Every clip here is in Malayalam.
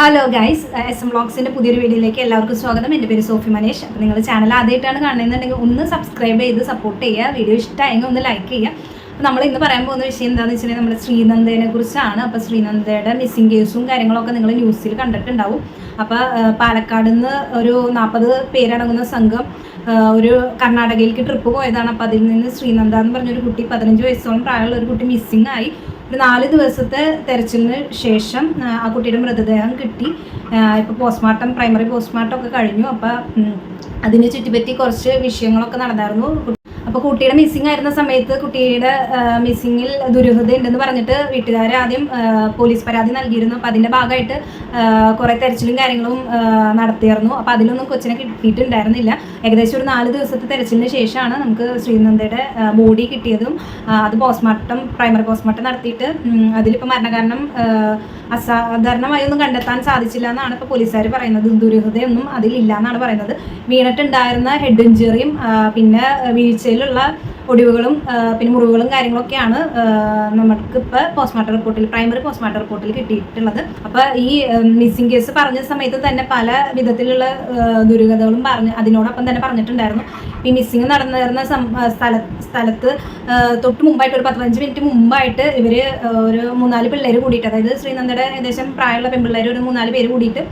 ഹലോ ഗൈസ്, SM വ്ളോഗ്സിൻ്റെ പുതിയൊരു വീഡിയോയിലേക്ക് എല്ലാവർക്കും സ്വാഗതം. എൻ്റെ പേര് സോഫി മനേഷ്. അപ്പോൾ നിങ്ങൾ ചാനൽ ആദ്യമായിട്ടാണ് കാണുന്നതെന്നുണ്ടെങ്കിൽ ഒന്ന് സബ്സ്ക്രൈബ് ചെയ്ത് സപ്പോർട്ട് ചെയ്യുക. വീഡിയോ ഇഷ്ടമായെങ്കിൽ ഒന്ന് ലൈക്ക് ചെയ്യുക. അപ്പോൾ നമ്മൾ ഇന്ന് പറയാൻ പോകുന്ന വിഷയം എന്താണെന്ന് വെച്ചിട്ടുണ്ടെങ്കിൽ നമ്മുടെ ശ്രീനന്ദയെ കുറിച്ചാണ്. അപ്പോൾ ശ്രീനന്ദയുടെ മിസ്സിംഗ് കേസും കാര്യങ്ങളൊക്കെ നിങ്ങൾ ന്യൂസിൽ കണ്ടിട്ടുണ്ടാവും. അപ്പോൾ പാലക്കാട് നിന്ന് ഒരു 40 പേരടങ്ങുന്ന സംഘം ഒരു കർണാടകയിലേക്ക് ട്രിപ്പ് പോയതാണ്. അപ്പോൾ അതിൽ നിന്ന് ശ്രീനന്ദ എന്ന് പറഞ്ഞൊരു കുട്ടി 15 വയസ്സോളം പ്രായമുള്ള ഒരു കുട്ടി മിസ്സിംഗ് ആയി. ഒരു 4 ദിവസത്തെ തെരച്ചിലിന് ശേഷം ആ കുട്ടിയുടെ മൃതദേഹം കിട്ടി. ഇപ്പോൾ പ്രൈമറി പോസ്റ്റ്മോർട്ടം ഒക്കെ കഴിഞ്ഞു. അപ്പോൾ അതിനെ ചുറ്റിപ്പറ്റി കുറച്ച് വിഷയങ്ങളൊക്കെ നടന്നായിരുന്നു. അപ്പോൾ കുട്ടിയുടെ മിസ്സിംഗ് ആയിരുന്ന സമയത്ത് കുട്ടിയുടെ മിസ്സിങ്ങിൽ ദുരൂഹത ഉണ്ടെന്ന് പറഞ്ഞിട്ട് വീട്ടുകാർ ആദ്യം പോലീസ് പരാതി നൽകിയിരുന്നു. അപ്പോൾ അതിൻ്റെ ഭാഗമായിട്ട് കുറേ തെരച്ചിലും കാര്യങ്ങളും നടത്തിയായിരുന്നു. അപ്പോൾ അതിലൊന്നും കൊച്ചിനെ കിട്ടിയിട്ടുണ്ടായിരുന്നില്ല. ഏകദേശം ഒരു 4 ദിവസത്തെ തെരച്ചിലിന് ശേഷമാണ് നമുക്ക് ശ്രീനന്ദയുടെ ബോഡി കിട്ടിയതും. അത് പ്രൈമറി പോസ്റ്റ്മോർട്ടം നടത്തിയിട്ട് അതിലിപ്പോൾ മരണകാരണം അസാധാരണമായി ഒന്നും കണ്ടെത്താൻ സാധിച്ചില്ല എന്നാണ് ഇപ്പോൾ പോലീസുകാർ പറയുന്നത്. ദുരൂഹതയൊന്നും അതിലില്ല എന്നാണ് പറയുന്നത്. വീണിട്ടുണ്ടായിരുന്ന ഹെഡ് ഇഞ്ചുറിയും പിന്നെ വീഴ്ചയിലുള്ള ഒടിവുകളും പിന്നെ മുറിവുകളും കാര്യങ്ങളൊക്കെയാണ് നമുക്കിപ്പോൾ പ്രൈമറി പോസ്റ്റ്മോർട്ടം റിപ്പോർട്ടിൽ കിട്ടിയിട്ടുള്ളത്. അപ്പോൾ ഈ മിസ്സിംഗ് കേസ് പറഞ്ഞ സമയത്ത് തന്നെ പല വിധത്തിലുള്ള ദുരൂഹതകളും അതിനോടൊപ്പം തന്നെ പറഞ്ഞിട്ടുണ്ടായിരുന്നു. ഈ മിസ്സിങ് നടന്നിരുന്ന സ്ഥലത്ത് തൊട്ട് മുമ്പായിട്ട് ഒരു 15 മിനിറ്റ് മുമ്പായിട്ട് ഇവർ ഒരു 3-4 പിള്ളേർ കൂടിയിട്ട്, അതായത് ശ്രീനന്ദയുടെ ഏകദേശം പ്രായമുള്ള പെൺപിള്ളേർ ഒരു 3-4 പേര് കൂടിയിട്ട്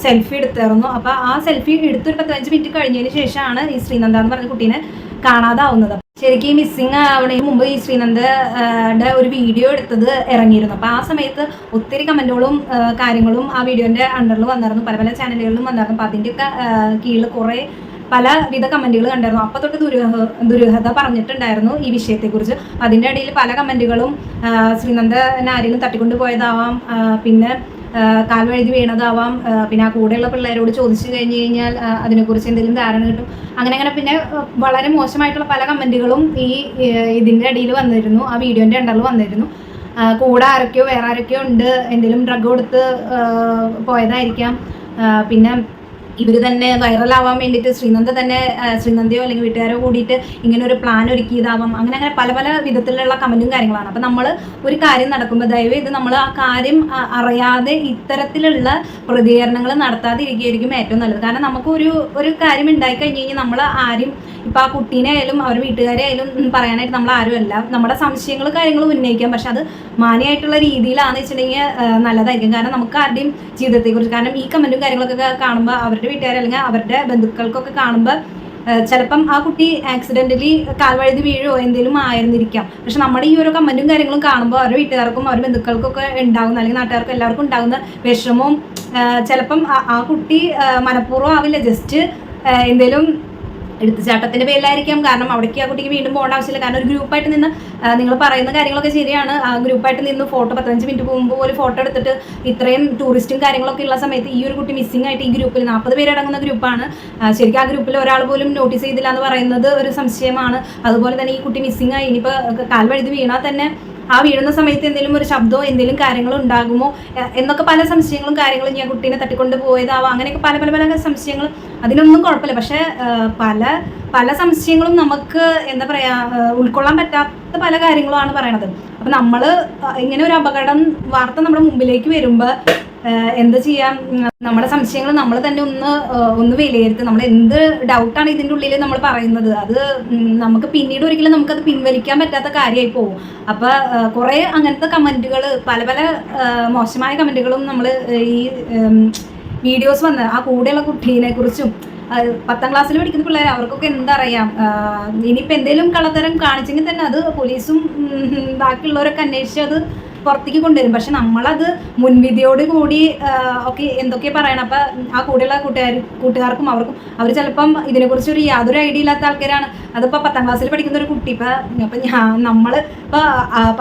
സെൽഫി എടുത്തായിരുന്നു. അപ്പോൾ ആ സെൽഫി എടുത്തൊരു 15 മിനിറ്റ് കഴിഞ്ഞതിന് ശേഷമാണ് ഈ ശ്രീനന്ദ എന്ന് പറഞ്ഞ കുട്ടീനെ കാണാതാവുന്നത്. ശരിക്കും ഈ മിസ്സിങ് ആവണതിന് മുമ്പ് ഈ ശ്രീനന്ദയുടെ ഒരു വീഡിയോ എടുത്തത് ഇറങ്ങിയിരുന്നു. അപ്പോൾ ആ സമയത്ത് ഒത്തിരി കമൻറ്റുകളും കാര്യങ്ങളും ആ വീഡിയോൻ്റെ അണ്ടറിൽ വന്നായിരുന്നു. പല ചാനലുകളിലും വന്നായിരുന്നു. അപ്പോൾ അതിൻ്റെയൊക്കെ കീഴിൽ കുറേ പലവിധ കമൻറ്റുകൾ കണ്ടായിരുന്നു. അപ്പോൾ തൊട്ട് ദുരൂഹത പറഞ്ഞിട്ടുണ്ടായിരുന്നു ഈ വിഷയത്തെക്കുറിച്ച്. അതിൻ്റെ ഇടയിൽ പല കമൻറ്റുകളും ശ്രീനന്ദനെ ആരെങ്കിലും തട്ടിക്കൊണ്ട് പോയതാവാം, പിന്നെ കാൽ വഴുതി വീണതാവാം, പിന്നെ ആ കൂടെയുള്ള പിള്ളേരോട് ചോദിച്ചു കഴിഞ്ഞ് കഴിഞ്ഞാൽ അതിനെക്കുറിച്ച് എന്തെങ്കിലും ധാരണ കിട്ടും, അങ്ങനെ പിന്നെ വളരെ മോശമായിട്ടുള്ള പല കമൻറ്റുകളും ഇതിൻ്റെ ഇടയിൽ വന്നിരുന്നു. ആ വീഡിയോൻ്റെ അണ്ടറിൽ വന്നിരുന്നു. കൂടെ വേറെ ആരൊക്കെയോ ഉണ്ട്, എന്തെങ്കിലും ഡ്രഗ് കൊടുത്ത് പോയതായിരിക്കാം, പിന്നെ ഇവർ തന്നെ വൈറലാവാൻ വേണ്ടിയിട്ട് ശ്രീനന്ദയോ അല്ലെങ്കിൽ വീട്ടുകാരോ കൂടിയിട്ട് ഇങ്ങനെ ഒരു പ്ലാൻ ഒരുക്കിയതാവാം, അങ്ങനെ പല വിധത്തിലുള്ള കമൻറ്റും കാര്യങ്ങളാണ്. അപ്പോൾ നമ്മൾ ഒരു കാര്യം നടക്കുമ്പോൾ ദയവേത് നമ്മൾ ആ കാര്യം അറിയാതെ ഇത്തരത്തിലുള്ള പ്രതികരണങ്ങൾ നടത്താതിരിക്കുകയായിരിക്കും ഏറ്റവും നല്ലത്. കാരണം നമുക്ക് ഒരു കാര്യം ഉണ്ടായിക്കഴിഞ്ഞ് കഴിഞ്ഞാൽ നമ്മൾ ആരും ഇപ്പോൾ ആ കുട്ടീനെ ആയാലും അവർ വീട്ടുകാരെ ആയാലും പറയാനായിട്ട് നമ്മൾ ആരുമല്ല. നമ്മുടെ സംശയങ്ങൾ കാര്യങ്ങൾ ഉന്നയിക്കാം, പക്ഷെ അത് മാന്യമായിട്ടുള്ള രീതിയിലാണെന്ന് വെച്ചിട്ടുണ്ടെങ്കിൽ നല്ലതായിരിക്കും. കാരണം നമുക്ക് ആരുടെയും ജീവിതത്തെക്കുറിച്ച്, കാരണം ഈ കമൻറ്റും കാര്യങ്ങളൊക്കെ കാണുമ്പോൾ അവരുടെ വീട്ടുകാർ അല്ലെങ്കിൽ അവരുടെ ബന്ധുക്കൾക്കൊക്കെ കാണുമ്പോൾ ചിലപ്പം ആ കുട്ടി ആക്സിഡൻ്റലി കാൽവഴുതി വീഴോ എന്തെങ്കിലും ആയിരുന്നിരിക്കാം. പക്ഷെ നമ്മുടെ ഈ ഓരോ കമൻറ്റും കാര്യങ്ങളും കാണുമ്പോൾ അവരുടെ വീട്ടുകാർക്കും അവരുടെ ബന്ധുക്കൾക്കൊക്കെ ഉണ്ടാകുന്ന, അല്ലെങ്കിൽ നാട്ടുകാർക്കും എല്ലാവർക്കും ഉണ്ടാകുന്ന വിഷമവും ചിലപ്പം ആ കുട്ടി മനഃപൂർവ്വം ആവില്ല, ജസ്റ്റ് എന്തെങ്കിലും എടുത്തുചാട്ടത്തിൻ്റെ പേരിലായിരിക്കാം. കാരണം അവിടേക്ക് ആ കുട്ടിക്ക് വീണ്ടും പോകേണ്ട ആവശ്യമില്ല. കാരണം ഒരു ഗ്രൂപ്പായിട്ട് നിന്ന് നിങ്ങൾ പറയുന്ന കാര്യങ്ങളൊക്കെ ശരിയാണ്. ആ ഗ്രൂപ്പായിട്ട് നിന്ന് 15 മിനിറ്റ് മുമ്പ് ഒരു ഫോട്ടോ എടുത്തിട്ട് ഇത്രയും ടൂറിസ്റ്റും കാര്യങ്ങളൊക്കെ ഉള്ള സമയത്ത് ഈ ഒരു കുട്ടി മിസ്സിംഗ് ആയിട്ട് ഈ ഗ്രൂപ്പിൽ 40 പേരടങ്ങുന്ന ഗ്രൂപ്പാണ്. ശരിക്കും ആ ഗ്രൂപ്പിൽ ഒരാൾ പോലും നോട്ടീസ് ചെയ്തില്ല എന്ന് പറയുന്നത് ഒരു സംശയമാണ്. അതുപോലെ തന്നെ ഈ കുട്ടി മിസ്സിംഗ് ആയി ഇനിയിപ്പോൾ കാൽ വഴുതി വീണാൽ തന്നെ ആ വീഴുന്ന സമയത്ത് എന്തെങ്കിലും ഒരു ശബ്ദമോ എന്തെങ്കിലും കാര്യങ്ങളും ഉണ്ടാകുമോ എന്നൊക്കെ പല സംശയങ്ങളും കാര്യങ്ങളും, ഞാൻ കുട്ടീനെ തട്ടിക്കൊണ്ട് പോയതാവാം, അങ്ങനെയൊക്കെ പല സംശയങ്ങൾ. അതിനൊന്നും കുഴപ്പമില്ല. പക്ഷേ പല സംശയങ്ങളും നമുക്ക് എന്താ പറയുക, ഉൾക്കൊള്ളാൻ പറ്റാത്ത പല കാര്യങ്ങളുമാണ് പറയണത്. അപ്പം നമ്മൾ ഇങ്ങനെ ഒരു വാർത്ത നമ്മുടെ മുമ്പിലേക്ക് വരുമ്പോൾ എന്താ ചെയ്യാം, നമ്മുടെ സംശയങ്ങൾ നമ്മൾ തന്നെ ഒന്ന് വിലയിരുത്തുക. നമ്മൾ എന്ത് ഡൗട്ടാണ് ഇതിൻ്റെ ഉള്ളിൽ നമ്മൾ പറയുന്നത്, അത് നമുക്ക് പിന്നീട് ഒരിക്കലും നമുക്കത് പിൻവലിക്കാൻ പറ്റാത്ത കാര്യമായി പോകും. അപ്പോൾ കുറേ അങ്ങനത്തെ കമൻറ്റുകൾ, പല മോശമായ കമൻറ്റുകളും നമ്മൾ ഈ വീഡിയോസ് വന്ന് ആ കൂടെയുള്ള കുട്ടീനെ കുറിച്ചും 10ാം ക്ലാസ്സിൽ പഠിക്കുന്ന പിള്ളേർ അവർക്കൊക്കെ എന്തറിയാം. ഇനിയിപ്പോൾ എന്തെങ്കിലും കള്ളത്തരം കാണിച്ചെങ്കിൽ തന്നെ അത് പോലീസും ബാക്കിയുള്ളവരൊക്കെ അന്വേഷിച്ച് അത് പുറത്തേക്ക് കൊണ്ടുവരും. പക്ഷെ നമ്മളത് മുൻവിധിയോട് കൂടി ഒക്കെ എന്തൊക്കെ പറയണം. അപ്പം ആ കൂടെയുള്ള കൂട്ടുകാർക്കും അവർ ചിലപ്പം ഇതിനെക്കുറിച്ച് യാതൊരു ഐഡിയ ഇല്ലാത്ത ആൾക്കാരാണ്. അതിപ്പോൾ 10ാം ക്ലാസ്സിൽ പഠിക്കുന്ന ഒരു കുട്ടി, ഇപ്പം നമ്മൾ ഇപ്പോൾ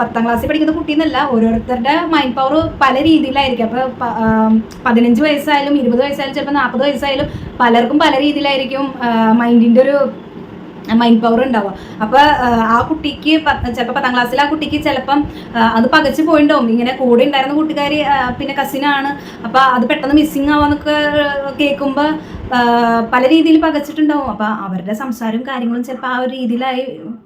10ാം ക്ലാസ്സിൽ പഠിക്കുന്ന കുട്ടി എന്നല്ല, ഓരോരുത്തരുടെ മൈൻഡ് പവർ പല രീതിയിലായിരിക്കും. അപ്പോൾ 15 വയസ്സായാലും 20 വയസ്സായാലും ചിലപ്പോൾ 40 വയസ്സായാലും പലർക്കും പല രീതിയിലായിരിക്കും മൈൻഡിൻ്റെ ഒരു മൈൻഡ് പവർ ഉണ്ടാവുക. അപ്പോൾ ആ കുട്ടിക്ക് ചിലപ്പോൾ 10ാം ക്ലാസ്സിൽ ആ കുട്ടിക്ക് ചിലപ്പം അത് പകച്ച് പോയിട്ടുണ്ടാവും. ഇങ്ങനെ കൂടെ ഉണ്ടായിരുന്ന കൂട്ടുകാരി പിന്നെ കസിനാണ്, അപ്പോൾ അത് പെട്ടെന്ന് മിസ്സിങ് ആവാന്നൊക്കെ കേൾക്കുമ്പോൾ പല രീതിയിൽ പകച്ചിട്ടുണ്ടാവും. അപ്പോൾ അവരുടെ സംസാരവും കാര്യങ്ങളും ചിലപ്പോൾ ആ ഒരു രീതിയിലായി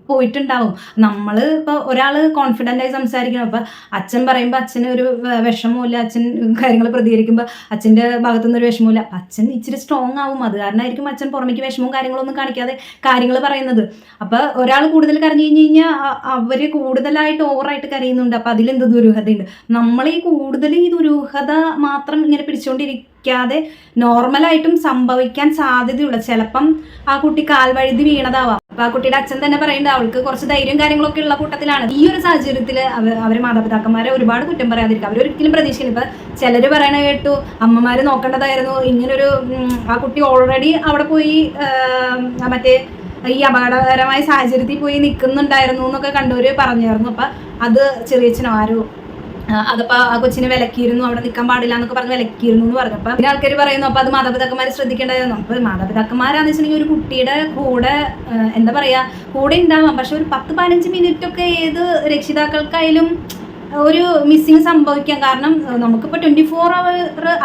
പോയിട്ടുണ്ടാവും. നമ്മൾ ഇപ്പോൾ ഒരാൾ കോൺഫിഡൻ്റ് ആയി സംസാരിക്കണം. അപ്പോൾ അച്ഛൻ പറയുമ്പോൾ അച്ഛന് ഒരു വിഷമമില്ല, അച്ഛൻ കാര്യങ്ങൾ പ്രതികരിക്കുമ്പോൾ അച്ഛൻ്റെ ഭാഗത്തുനിന്ന് ഒരു വിഷമമില്ല. അച്ഛൻ ഇച്ചിരി സ്ട്രോങ് ആവും. അത് കാരണമായിരിക്കും അച്ഛൻ പുറമേക്ക് വിഷമവും കാര്യങ്ങളൊന്നും കാണിക്കാതെ കാര്യങ്ങൾ പറയുന്നത്. അപ്പോൾ ഒരാൾ കൂടുതൽ കരഞ്ഞു കഴിഞ്ഞ് കഴിഞ്ഞാൽ അവർ കൂടുതലായിട്ട് ഓവറായിട്ട് കരയുന്നുണ്ട്. അപ്പോൾ അതിലെന്ത് ദുരൂഹതയുണ്ട്? നമ്മൾ ഈ കൂടുതൽ ഈ ദുരൂഹത മാത്രം ഇങ്ങനെ പിടിച്ചുകൊണ്ടിരിക്കാതെ നോർമലായിട്ടും സംഭവിക്കാൻ സാധ്യതയുള്ള, ചിലപ്പം ആ കുട്ടി കാൽവഴുതി വീണതാവാം. അപ്പൊ ആ കുട്ടിയുടെ അച്ഛൻ തന്നെ പറയുന്നുണ്ട് അവൾക്ക് കുറച്ച് ധൈര്യം കാര്യങ്ങളൊക്കെ ഉള്ള കൂട്ടത്തിലാണ്. ഈ ഒരു സാഹചര്യത്തിൽ അവരെ മാതാപിതാക്കന്മാരെ ഒരുപാട് കുറ്റം പറയാതിരിക്കുക. അവരൊരിക്കലും പ്രതീക്ഷിക്കില്ല. ഇപ്പൊ ചിലര് പറയണ കേട്ടു, അമ്മമാര് നോക്കേണ്ടതായിരുന്നു, ഇങ്ങനൊരു ആ കുട്ടി ഓൾറെഡി അവിടെ പോയി മറ്റേ ഈ അപകടകരമായ സാഹചര്യത്തിൽ പോയി നിൽക്കുന്നുണ്ടായിരുന്നു എന്നൊക്കെ കണ്ടവര് പറഞ്ഞായിരുന്നു. അപ്പൊ അത് ചെറിയച്ഛനോ ആരോ അതപ്പോൾ ആ കൊച്ചിനെ വിലക്കിയിരുന്നു, അവിടെ നിൽക്കാൻ പാടില്ല എന്നൊക്കെ പറഞ്ഞ് വിലക്കിയിരുന്നു എന്ന് പറഞ്ഞു. അപ്പം പിന്നെ ആൾക്കാർ പറയുന്നു അപ്പോൾ അത് മാതാപിതാക്കന്മാർ ശ്രദ്ധിക്കേണ്ടതായിരുന്നു. അപ്പോൾ മാതാപിതാക്കന്മാരാന്ന് വെച്ചിട്ടുണ്ടെങ്കിൽ ഒരു കുട്ടിയുടെ കൂടെ എന്താ പറയുക, കൂടെ ഉണ്ടാവാം. പക്ഷെ ഒരു 10-15 മിനിറ്റൊക്കെ ഏത് രക്ഷിതാക്കൾക്കായാലും ഒരു മിസ്സിങ് സംഭവിക്കാം. കാരണം നമുക്കിപ്പോൾ 24 അവർ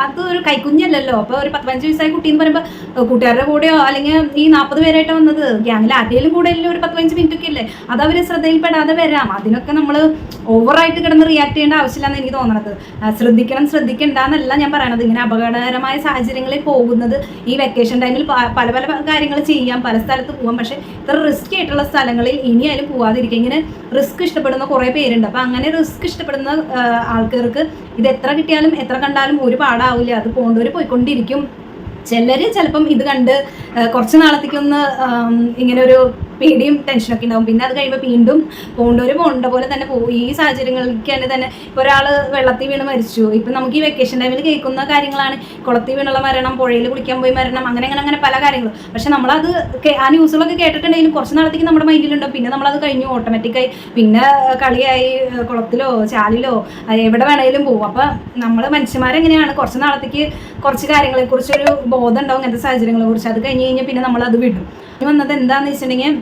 അത് ഒരു കൈക്കുഞ്ഞല്ലല്ലോ. അപ്പോൾ ഒരു 10-15 വയസ്സായ കുട്ടി എന്ന് പറയുമ്പോൾ കൂട്ടുകാരുടെ കൂടെയോ അല്ലെങ്കിൽ ഈ 40 പേരായിട്ട് വന്നത് ഗ്യാങ്ങിൽ ആരുടെയും കൂടെ അല്ലേ ഒരു 10-15 മിനിറ്റ് ഒക്കെ അല്ലേ, അത് അവർ ശ്രദ്ധയിൽപ്പെടാതെ വരാം. അതിനൊക്കെ നമ്മൾ ഓവറായിട്ട് കിടന്ന് റിയാക്ട് ചെയ്യേണ്ട ആവശ്യമില്ലെന്ന് എനിക്ക് തോന്നുന്നത്. ശ്രദ്ധിക്കണ്ടെന്നല്ല ഞാൻ പറയണത്. ഇങ്ങനെ അപകടകരമായ സാഹചര്യങ്ങളിൽ പോകുന്നത് ഈ വെക്കേഷൻ ടൈമിൽ പല പല കാര്യങ്ങൾ ചെയ്യാം, പല സ്ഥലത്ത് പോകാം. പക്ഷേ ഇത്ര റിസ്ക് ആയിട്ടുള്ള സ്ഥലങ്ങളിൽ ഇനിയായാലും പോവാതിരിക്കുക. ഇങ്ങനെ റിസ്ക് ഇഷ്ടപ്പെടുന്ന കുറേ പേരുണ്ട്. അപ്പോൾ അങ്ങനെ റിസ്ക് ഇഷ്ടപ്പെടുന്ന ആൾക്കാർക്ക് ഇത് എത്ര കിട്ടിയാലും എത്ര കണ്ടാലും ഒരു പാടാവില്ല. അത് പോകേണ്ടവർ പോയിക്കൊണ്ടിരിക്കും. ചിലപ്പം ഇത് കണ്ട് കുറച്ച് നാളത്തേക്കൊന്ന് ഇങ്ങനെ ഒരു പേടിയും ടെൻഷനൊക്കെ ഉണ്ടാവും. പിന്നെ അത് കഴിയുമ്പോൾ വീണ്ടും പോകേണ്ട പോലെ തന്നെ പോകും. ഈ സാഹചര്യങ്ങൾക്ക് തന്നെ ഇപ്പോൾ ഒരാൾ വെള്ളത്തിൽ വീണ് മരിച്ചു. ഇപ്പം നമുക്ക് ഈ വെക്കേഷൻ ടൈമിൽ കേൾക്കുന്ന കാര്യങ്ങളാണ് കുളത്തിൽ വീണുള്ള മരണം, പുഴയിൽ കുളിക്കാൻ പോയി മരണം, അങ്ങനെ പല കാര്യങ്ങളും. പക്ഷെ നമ്മളത് ആ ന്യൂസുകളൊക്കെ കേട്ടിട്ടുണ്ടെങ്കിലും കുറച്ച് നാളത്തേക്ക് നമ്മുടെ മൈൻഡിലുണ്ടാവും. പിന്നെ നമ്മളത് കഴിഞ്ഞു ഓട്ടോമാറ്റിക്കായി പിന്നെ കളിയായി കുളത്തിലോ ചാലിലോ എവിടെ വേണമെങ്കിലും പോകും. അപ്പം നമ്മൾ മനുഷ്യന്മാരെങ്ങനെയാണ് കുറച്ച് നാളത്തേക്ക് കുറച്ച് കാര്യങ്ങളെക്കുറിച്ചൊരു ബോധം ഉണ്ടാവും ഇങ്ങനത്തെ സാഹചര്യങ്ങളെ കുറിച്ച്. അത് കഴിഞ്ഞ് കഴിഞ്ഞാൽ പിന്നെ നമ്മളത് വിടും. വന്നത് എന്താണെന്ന് വെച്ചിട്ടുണ്ടെങ്കിൽ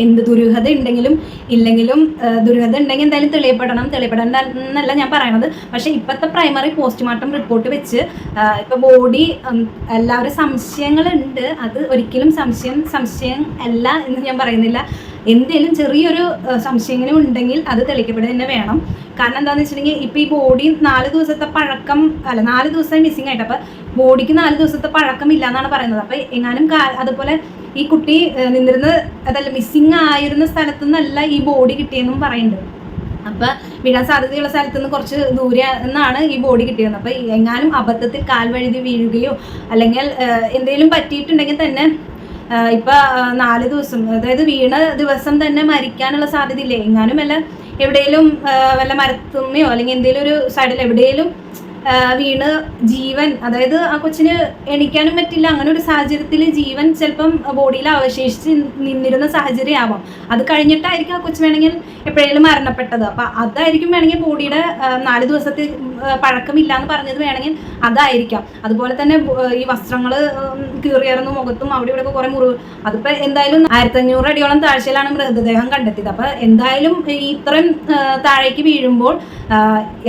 എന്ത് ദുരൂഹത ഉണ്ടെങ്കിലും ഇല്ലെങ്കിലും ദുരൂഹത ഉണ്ടെങ്കിൽ എന്തായാലും തെളിയപ്പെടേണ്ട എന്നല്ല ഞാൻ പറയണത്. പക്ഷേ ഇപ്പോഴത്തെ പ്രൈമറി പോസ്റ്റ്മോർട്ടം റിപ്പോർട്ട് വെച്ച് ഇപ്പോൾ ബോഡി എല്ലാവരും സംശയങ്ങളുണ്ട്. അത് ഒരിക്കലും സംശയം അല്ല എന്ന് ഞാൻ പറയുന്നില്ല. എന്തെങ്കിലും ചെറിയൊരു സംശയങ്ങളും ഉണ്ടെങ്കിൽ അത് തെളിയിക്കപ്പെടുക തന്നെ വേണം. കാരണം എന്താണെന്ന് വെച്ചിട്ടുണ്ടെങ്കിൽ ഇപ്പോൾ ഈ ബോഡി 4 ദിവസത്തെ പഴക്കം 4 ദിവസം മിസ്സിങ് ആയിട്ട്, അപ്പോൾ ബോഡിക്ക് 4 ദിവസത്തെ പഴക്കം ഇല്ല എന്നാണ് പറയുന്നത്. അപ്പോൾ എങ്ങാനും അതുപോലെ ഈ കുട്ടി നിന്നിരുന്ന അതല്ല മിസ്സിങ് ആയിരുന്ന സ്ഥലത്തു നിന്നല്ല ഈ ബോഡി കിട്ടിയെന്നും പറയുന്നുണ്ട്. അപ്പോൾ വീഴാൻ സാധ്യതയുള്ള സ്ഥലത്ത് നിന്ന് കുറച്ച് ദൂരെ എന്നാണ് ഈ ബോഡി കിട്ടിയത്. അപ്പോൾ എങ്ങാനും അബദ്ധത്തിൽ കാൽ വഴുതി വീഴുകയോ അല്ലെങ്കിൽ എന്തെങ്കിലും പറ്റിയിട്ടുണ്ടെങ്കിൽ തന്നെ ഇപ്പം 4 ദിവസം, അതായത് വീണ ദിവസം തന്നെ മരിക്കാനുള്ള സാധ്യതയില്ലേ. എങ്ങാനും എവിടെയെങ്കിലും വല്ല മരത്തുമ്മയോ അല്ലെങ്കിൽ എന്തെങ്കിലും ഒരു സൈഡിൽ എവിടെയെങ്കിലും വീണ് ജീവൻ, അതായത് ആ കൊച്ചിന് എണീക്കാനും പറ്റില്ല, അങ്ങനെ ഒരു സാഹചര്യത്തിൽ ജീവൻ ചിലപ്പം ബോഡിയിൽ അവശേഷിച്ച് നിന്നിരുന്ന സാഹചര്യം ആവാം. അത് കഴിഞ്ഞിട്ടായിരിക്കും ആ കൊച്ചു വേണമെങ്കിൽ എപ്പോഴേലും മരണപ്പെട്ടത്. അപ്പം അതായിരിക്കും വേണമെങ്കിൽ ബോഡിയുടെ 4 ദിവസത്തെ പഴക്കമില്ല എന്ന് പറഞ്ഞത് വേണമെങ്കിൽ അതായിരിക്കാം. അതുപോലെ തന്നെ ഈ വസ്ത്രങ്ങൾ കീറിയറുന്ന മുഖത്തും അവിടെ ഇവിടെയൊക്കെ കുറേ മുറിവ്. അതിപ്പോൾ എന്തായാലും 1500 അടിയോളം താഴ്ചയിലാണ് മൃതദേഹം കണ്ടെത്തിയത്. അപ്പോൾ എന്തായാലും ഇത്രയും താഴേക്ക് വീഴുമ്പോൾ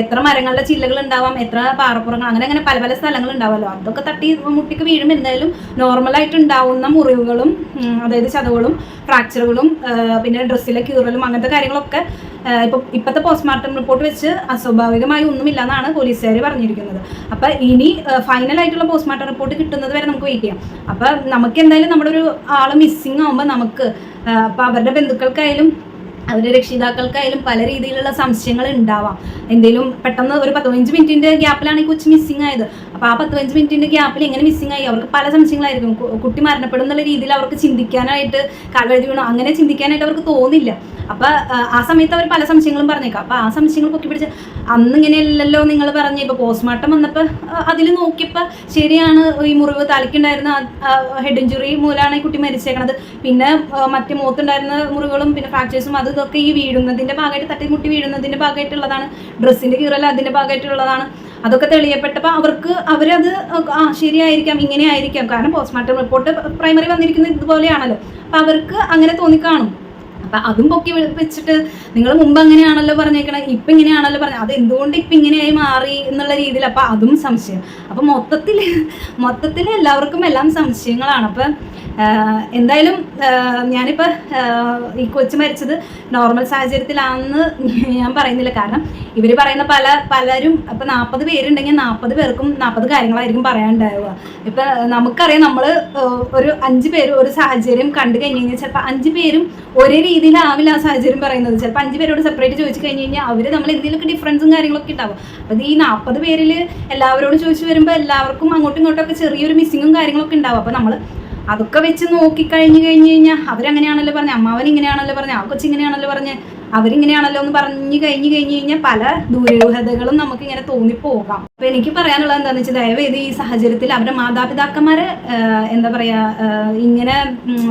എത്ര മരങ്ങളുടെ ചില്ലകൾ ഉണ്ടാവാം, എത്ര പാറപ്പുറങ്ങൾ, അങ്ങനെ പല പല സ്ഥലങ്ങൾ ഉണ്ടാവുമല്ലോ. അതൊക്കെ തട്ടി മുട്ടിക്ക് വീഴുമ്പോൾ എന്തായാലും നോർമലായിട്ട് ഉണ്ടാവുന്ന മുറിവുകളും അതായത് ചതവുകളും ഫ്രാക്ചറുകളും പിന്നെ ഡ്രസ്സിലെ കീറലും അങ്ങനത്തെ കാര്യങ്ങളൊക്കെ ഇപ്പോഴത്തെ പോസ്റ്റ്മോർട്ടം റിപ്പോർട്ട് വെച്ച് അസ്വാഭാവികമായി ഒന്നുമില്ല എന്നാണ് പോലീസുകാർ പറഞ്ഞിരിക്കുന്നത്. അപ്പം ഇനി ഫൈനലായിട്ടുള്ള പോസ്റ്റ്മോർട്ടം റിപ്പോർട്ട് കിട്ടുന്നത് വരെ നമുക്ക് വെയിറ്റ് ചെയ്യാം. അപ്പം നമുക്ക് എന്തായാലും നമ്മുടെ ഒരു ആൾ മിസ്സിങ് ആകുമ്പോൾ നമുക്ക് അപ്പം അവരുടെ ബന്ധുക്കൾക്കായാലും അവരുടെ രക്ഷിതാക്കൾക്കായാലും പല രീതിയിലുള്ള സംശയങ്ങൾ ഉണ്ടാവാം. എന്തെങ്കിലും പെട്ടെന്ന് ഒരു 15 മിനിറ്റിൻ്റെ ഗ്യാപ്പിലാണ് ഈ കൊച്ചു മിസ്സിങ് ആയത്. അപ്പോൾ ആ 15 മിനിറ്റിൻ്റെ ഗ്യാപ്പിൽ എങ്ങനെ മിസ്സിങ് ആയി, അവർക്ക് പല സംശയങ്ങളായിരിക്കും. കുട്ടി മരണപ്പെടും എന്നുള്ള രീതിയിൽ അവർക്ക് ചിന്തിക്കാനായിട്ട്, കാൽവഴുതി വീണോ അങ്ങനെ ചിന്തിക്കാനായിട്ട് അവർക്ക് തോന്നില്ല. അപ്പോൾ ആ സമയത്ത് അവർ പല സംശയങ്ങളും പറഞ്ഞേക്കാം. അപ്പോൾ ആ സംശയങ്ങൾ പൊക്കി പിടിച്ച് അന്നിങ്ങനെയല്ലല്ലോ നിങ്ങൾ പറഞ്ഞ. ഇപ്പോൾ പോസ്റ്റ്മോർട്ടം വന്നപ്പോൾ അതിൽ നോക്കിയപ്പോൾ ശരിയാണ്, ഈ മുറിവ് തലയ്ക്കുണ്ടായിരുന്ന ഹെഡ് ഇഞ്ചുറി മൂലമാണ് ഈ കുട്ടി മരിച്ചേക്കണത്. പിന്നെ മറ്റേ മുഖത്തുണ്ടായിരുന്ന മുറിവുകളും പിന്നെ ഫ്രാക്ചേഴ്സും അതൊക്കെ ഈ വീഴുന്നതിൻ്റെ ഭാഗമായിട്ട്, തട്ടിമുട്ടി വീഴുന്നതിൻ്റെ ഭാഗമായിട്ടുള്ളതാണ്. ഡ്രസ്സിൻ്റെ കീറൽ അതിൻ്റെ ഭാഗമായിട്ടുള്ളതാണ്. അതൊക്കെ തെളിയപ്പെട്ടപ്പോൾ അവരത് ശരിയായിരിക്കാം, ഇങ്ങനെ ആയിരിക്കാം. കാരണം പോസ്റ്റ്മോർട്ടം റിപ്പോർട്ട് പ്രൈമറി വന്നിരിക്കുന്നത് ഇതുപോലെയാണല്ലോ. അപ്പോൾ അവർക്ക് അങ്ങനെ തോന്നിക്കാണും. അപ്പം അതും പൊക്കി വെച്ചിട്ട് നിങ്ങൾ മുമ്പ് അങ്ങനെയാണല്ലോ പറഞ്ഞേക്കണേ, ഇപ്പം ഇങ്ങനെയാണല്ലോ പറഞ്ഞത്, അത് എന്തുകൊണ്ട് ഇപ്പം ഇങ്ങനെയായി മാറി എന്നുള്ള രീതിയിൽ അപ്പം അതും സംശയം. അപ്പം മൊത്തത്തിൽ എല്ലാവർക്കും എല്ലാം സംശയങ്ങളാണ്. അപ്പം എന്തായാലും ഞാനിപ്പോൾ ഈ കൊച്ചു മരിച്ചത് നോർമൽ സാഹചര്യത്തിലാണെന്ന് ഞാൻ പറയുന്നില്ല. കാരണം ഇവർ പറയുന്ന പലരും ഇപ്പം 40 പേരുണ്ടെങ്കിൽ 40 പേർക്കും 40 കാര്യങ്ങളായിരിക്കും പറയാനുണ്ടാവുക. ഇപ്പം നമുക്കറിയാം, നമ്മൾ ഒരു 5 പേര് ഒരു സാഹചര്യം കണ്ടു കഴിഞ്ഞ് കഴിഞ്ഞാൽ ചിലപ്പോൾ 5 പേരും ഒരേ രീതിയിലാവില്ല ആ സാഹചര്യം പറയുന്നത്. ചിലപ്പോൾ 5 പേരോട് സെപ്പറേറ്റ് ചോദിച്ചു കഴിഞ്ഞ് കഴിഞ്ഞാൽ അവർ നമ്മൾ എന്തെങ്കിലുമൊക്കെ ഡിഫറൻസും കാര്യങ്ങളൊക്കെ ഉണ്ടാവും. അപ്പം ഈ 40 പേരിൽ എല്ലാവരോടും ചോദിച്ചു വരുമ്പോൾ എല്ലാവർക്കും അങ്ങോട്ടും ഇങ്ങോട്ടൊക്കെ ചെറിയൊരു മിസ്സിങ്ങും കാര്യങ്ങളൊക്കെ ഉണ്ടാവും. അപ്പം നമ്മൾ അതൊക്കെ വെച്ച് നോക്കിക്കഴിഞ്ഞ് കഴിഞ്ഞാൽ അവരങ്ങനെയാണല്ലോ പറഞ്ഞത്, അമ്മാവൻ ഇങ്ങനെയാണല്ലോ പറഞ്ഞത്, ആ കൊച്ചിങ്ങനെയാണല്ലോ പറഞ്ഞ്, അവരിങ്ങനെയാണല്ലോ എന്ന് കഴിഞ്ഞ് കഴിഞ്ഞാൽ പല ദുരൂഹതകളും നമുക്ക് ഇങ്ങനെ തോന്നിപ്പോകാം. അപ്പൊ എനിക്ക് പറയാനുള്ളത് എന്താണെന്ന് വെച്ചാൽ, ദയവേത് ഈ സാഹചര്യത്തിൽ അവരുടെ മാതാപിതാക്കന്മാരെ എന്താ പറയാ, ഇങ്ങനെ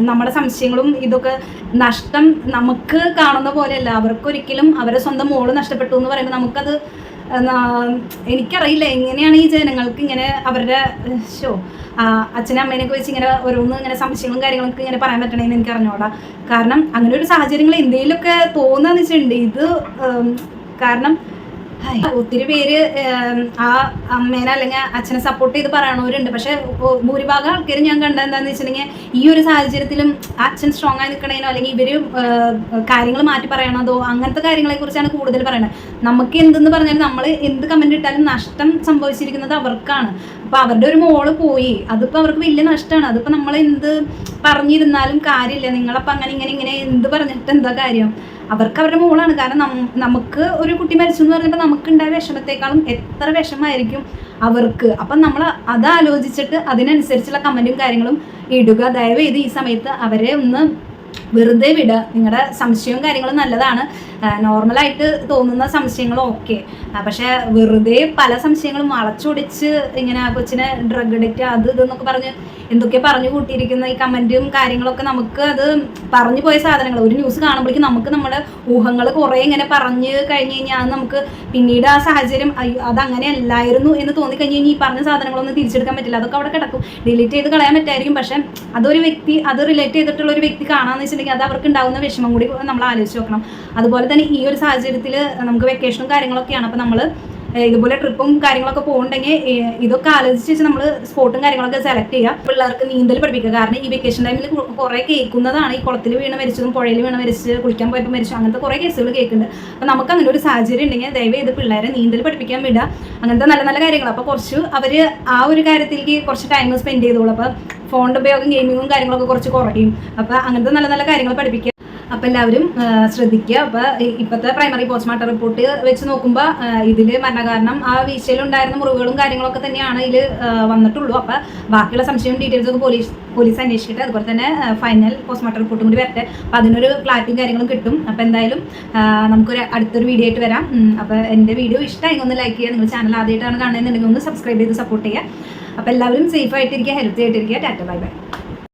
നമ്മുടെ സംശയങ്ങളും ഇതൊക്കെ നഷ്ടം നമുക്ക് കാണുന്ന പോലെയല്ല. അവർക്കൊരിക്കലും അവരുടെ സ്വന്തം മോള് നഷ്ടപ്പെട്ടു എന്ന് പറയുമ്പോൾ നമുക്കത് എനിക്കറിയില്ല എങ്ങനെയാണ് ഈ ജനങ്ങൾക്ക് ഇങ്ങനെ അവരുടെ അച്ഛനും അമ്മേനൊക്കെ വെച്ച് ഇങ്ങനെ ഓരോന്ന് ഇങ്ങനെ സംശയങ്ങളും കാര്യങ്ങളൊക്കെ ഇങ്ങനെ പറയാൻ പറ്റണേന്ന് എനിക്ക് അറിഞ്ഞോടാ. കാരണം അങ്ങനെ ഒരു സാഹചര്യങ്ങൾ എന്തെങ്കിലുമൊക്കെ തോന്നുകയെന്ന് വെച്ചിട്ടുണ്ട് ഇത്. കാരണം ഒത്തിരി പേര് ആ അമ്മേനെ അല്ലെങ്കിൽ അച്ഛനെ സപ്പോർട്ട് ചെയ്ത് പറയണവരുണ്ട്. പക്ഷെ ഭൂരിഭാഗം ആൾക്കാരും ഞാൻ കണ്ടത് എന്താണെന്ന് വെച്ചിട്ടുണ്ടെങ്കിൽ, ഈ ഒരു സാഹചര്യത്തിലും അച്ഛൻ സ്ട്രോങ് ആയി നിൽക്കണേനോ അല്ലെങ്കിൽ ഇവർ കാര്യങ്ങൾ മാറ്റി പറയണതോ അങ്ങനത്തെ കാര്യങ്ങളെ കുറിച്ചാണ് കൂടുതൽ പറയണത്. നമുക്ക് എന്തെന്ന് പറഞ്ഞാൽ നമ്മൾ എന്ത് കമന്റ് ഇട്ടാലും നഷ്ടം സംഭവിച്ചിരിക്കുന്നത് അവർക്കാണ്. അപ്പൊ അവരുടെ ഒരു മോള് പോയി, അതിപ്പോ അവർക്ക് വലിയ നഷ്ടമാണ്. അതിപ്പോ നമ്മൾ എന്ത് പറഞ്ഞിരുന്നാലും കാര്യമില്ല. നിങ്ങളപ്പോ ഇങ്ങനെ എന്ത് പറഞ്ഞിട്ട് എന്താ കാര്യം? അവർക്ക് അവരുടെ മോളാണ്. കാരണം നമുക്ക് ഒരു കുട്ടി മരിച്ചു എന്ന് പറഞ്ഞപ്പോൾ നമുക്കുണ്ടായ വിഷമത്തെക്കാളും എത്ര വിഷമമായിരിക്കും അവർക്ക്. അപ്പം നമ്മൾ അത് ആലോചിച്ചിട്ട് അതിനനുസരിച്ചുള്ള കമന്റും കാര്യങ്ങളും ഇടുക. ദയവേത് ഈ സമയത്ത് അവരെ ഒന്ന് വെറുതെ വിടുക. നിങ്ങളുടെ സംശയവും കാര്യങ്ങളും നല്ലതാണ്, നോർമലായിട്ട് തോന്നുന്ന സംശയങ്ങളും ഓക്കെ. പക്ഷെ വെറുതെ പല സംശയങ്ങളും വളച്ചൊടിച്ച് ഇങ്ങനെ കൊച്ചിനെ ഡ്രഗ് അഡിക്റ്റ് അത് ഇതെന്നൊക്കെ പറഞ്ഞ് എന്തൊക്കെ പറഞ്ഞു കൂട്ടിയിരിക്കുന്ന ഈ കമന്റും കാര്യങ്ങളൊക്കെ നമുക്ക് അത് പറഞ്ഞു പോയ സാധനങ്ങൾ ഒരു ന്യൂസ് കാണുമ്പോഴേക്കും നമുക്ക് നമ്മുടെ ഊഹങ്ങൾ കുറേ ഇങ്ങനെ പറഞ്ഞു കഴിഞ്ഞ് കഴിഞ്ഞാൽ നമുക്ക് പിന്നീട് ആ സാഹചര്യം അതങ്ങനെ അല്ലായിരുന്നു എന്ന് തോന്നിക്കഴിഞ്ഞ് കഴിഞ്ഞാൽ ഈ പറഞ്ഞ സാധനങ്ങളൊന്നും തിരിച്ചെടുക്കാൻ പറ്റില്ല. അതൊക്കെ അവിടെ കിടക്കും, ഡിലീറ്റ് ചെയ്ത് കളയാൻ പറ്റായിരിക്കും. പക്ഷെ അതൊരു വ്യക്തി അത് റിലേറ്റ് ചെയ്തിട്ടുള്ള ഒരു വ്യക്തി കാണാമെന്ന് വെച്ചിട്ടുണ്ടെങ്കിൽ അത് അവർക്ക് ഉണ്ടാകുന്ന വിഷമം കൂടി നമ്മൾ ആലോചിച്ച് നോക്കണം. അതുപോലെ തന്നെ ഈ ഒരു സാഹചര്യത്തിൽ നമുക്ക് വെക്കേഷനും കാര്യങ്ങളൊക്കെയാണ്. അപ്പം നമ്മൾ ഇതുപോലെ ട്രിപ്പും കാര്യങ്ങളൊക്കെ പോകുന്നുണ്ടെങ്കിൽ ഇതൊക്കെ ആലോചിച്ച് വെച്ച് നമ്മൾ സ്പോട്ടും കാര്യങ്ങളൊക്കെ സെലക്ട് ചെയ്യുക. പിള്ളേർക്ക് നീന്തൽ പഠിപ്പിക്കുക. കാരണം ഈ വെക്കേഷൻ ടൈമിൽ കുറേ കേൾക്കുന്നതാണ് ഈ കുളത്തിൽ വീണ് മരിച്ചതും പുഴയിൽ വീണ് മരിച്ച് കുളിക്കാൻ പോയപ്പോൾ മരിച്ചു, അങ്ങനത്തെ കുറേ കേസുകൾ കേൾക്കുന്നുണ്ട്. അപ്പോൾ നമുക്ക് അങ്ങനെ ഒരു സാഹചര്യം ഉണ്ടെങ്കിൽ ദയവേത് പിള്ളേരെ നീന്തൽ പഠിപ്പിക്കാൻ വിടുക. അങ്ങനത്തെ നല്ല നല്ല കാര്യങ്ങൾ. അപ്പോൾ കുറച്ച് അവർ ആ ഒരു കാര്യത്തിലേക്ക് കുറച്ച് ടൈം സ്പെൻഡ് ചെയ്തോളൂ. അപ്പോൾ ഫോണിൻ്റെ ഉപയോഗം ഗെയിമിങ്ങും കാര്യങ്ങളൊക്കെ കുറച്ച് കുറയും. അപ്പോൾ അങ്ങനത്തെ നല്ല നല്ല കാര്യങ്ങൾ പഠിപ്പിക്കുക. അപ്പോൾ എല്ലാവരും ശ്രദ്ധിക്കുക. അപ്പോൾ ഇപ്പോഴത്തെ പ്രൈമറി പോസ്റ്റ്മോർട്ടം റിപ്പോർട്ട് വെച്ച് നോക്കുമ്പോൾ ഇതിൽ മരണകാരണം ആ വീഴ്ചയിലുണ്ടായിരുന്ന മുറിവുകളും കാര്യങ്ങളൊക്കെ തന്നെയാണ് ഇതിൽ വന്നിട്ടുള്ളൂ. അപ്പോൾ ബാക്കിയുള്ള സംശയവും ഡീറ്റെയിൽസൊക്കെ പോലീസ് അന്വേഷിക്കട്ടെ. അതുപോലെ തന്നെ ഫൈനൽ പോസ്റ്റ്മോർട്ടം റിപ്പോർട്ടും കൂടി വരട്ടെ. അപ്പോൾ അതിനൊരു ക്ലാരിറ്റിയും കാര്യങ്ങളും കിട്ടും. അപ്പോൾ എന്തായാലും നമുക്കൊരു അടുത്തൊരു വീഡിയോ ആയിട്ട് വരാം. അപ്പോൾ എൻ്റെ വീഡിയോ ഇഷ്ടമായി ഒന്ന് ലൈക്ക് ചെയ്യുക. നിങ്ങൾ ചാനൽ ആദ്യമായിട്ടാണ് കാണുന്നതെന്നുണ്ടെങ്കിൽ ഒന്ന് സബ്സ്ക്രൈബ് ചെയ്ത് സപ്പോർട്ട് ചെയ്യുക. അപ്പോൾ എല്ലാവരും സേഫ് ആയിട്ടിരിക്കുക, ഹെൽത്തി ആയിട്ടിരിക്കുക. Tata, bye bye.